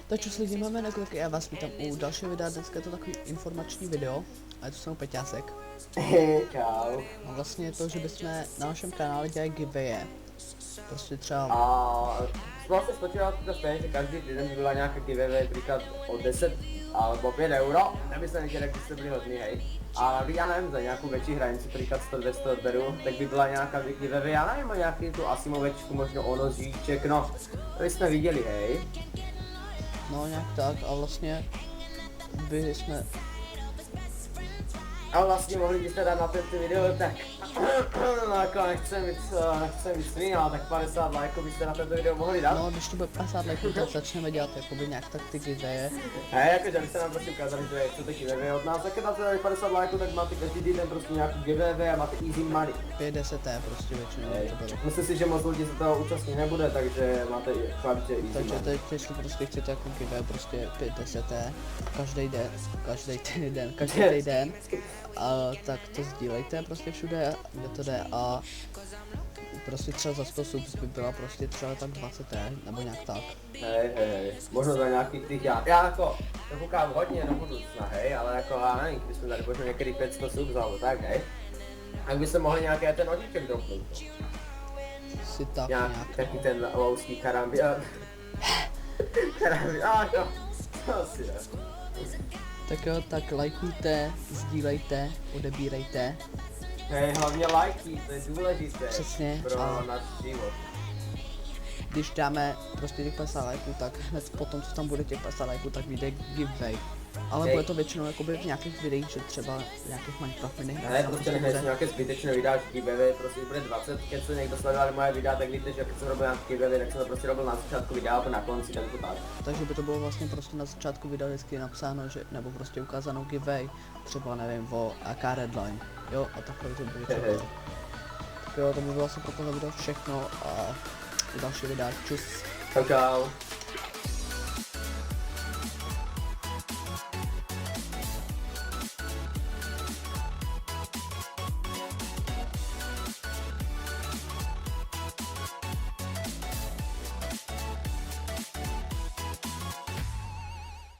Takže s lidi máme nekoliky, já vás vítám u dalšího videa, dneska je to takový informační video, a je to jsem Peťásek. Čau. A vlastně je to, že bychom na našem kanále dělali giveaway. Prostě třeba... A vlastně spočívá to stejně, že každý týden by byla nějaká giveaway, například o 10 alebo 5 euro, neby se neděli, jak byste byli hodný, hej. A já nevím, za nějakou větší hranici, například 100-200 odberu, tak by byla nějaká giveaway, já nevím, nějaký tu asimovečku, možno ono zvíček, no, to jsme viděli, hej. No nějak tak, a vlastně by jsme... A vlastně mohli byste dát na tento video, tak no, jako nechcem být svý, ale tak 50 lajků byste na tento video mohli dát. No, když to bude 50 lajků, tak začneme dělat jakoby nějak tak ty giveaway. Hej, jakože byste nám prostě ukázali, že chcete giveaway od nás, jak dáte 50 lajků, tak máte každý týden prostě nějaký giveaway a máte easy money. 50 prostě většinou to bylo. Myslím si, že moc lidí se toho účastní nebude, takže máte fakt, že easy Takže money. teď, jestli prostě chcete jako giveaway, prostě 50 každý týden, a tak to sdílejte prostě všude, kde to jde, a prostě třeba za 100 subs by byla prostě třeba tak 20 nebo nějak tak. Hej, možno za nějaký těch, já jako to koukám hodně do budoucna, hej, ale jako já nevím, když jsme tady možno některý 500 subs alebo tak, hej. Tak by se mohli nějaký ten nožiček dropnout. Si tak nějak. Taky ten louský karambi, to si ne. Tak jo, tak lajkujte, sdílejte, odebírejte. Hej, hlavně lajky, to je důležité. Přesně, pro a náš život. když dáme prostě těch 50 lajků, tak hned potom, co tam bude těch 50 lajků, tak vyjde giveaway. Ale bude to většinou jakoby v nějakých videích, že třeba v nějakých Minecraft minihrách. Ne, prostě nechci nějaké zbytečné videa, že giveaway, prostě bude 20, když se někdo sledovali moje videa, tak víte, že když jsem robil nějaký giveaway, tak jsem to prostě robil na začátku videa, a na konci, tak to tak. Takže by to bylo vlastně prostě na začátku videa vždycky napsáno, že, nebo prostě ukázáno giveaway, třeba nevím, o AK Redline, jo, a takhle to bude třeba. Tak jo, to by bylo asi pro tohle video všechno a další videa, čus. Čau.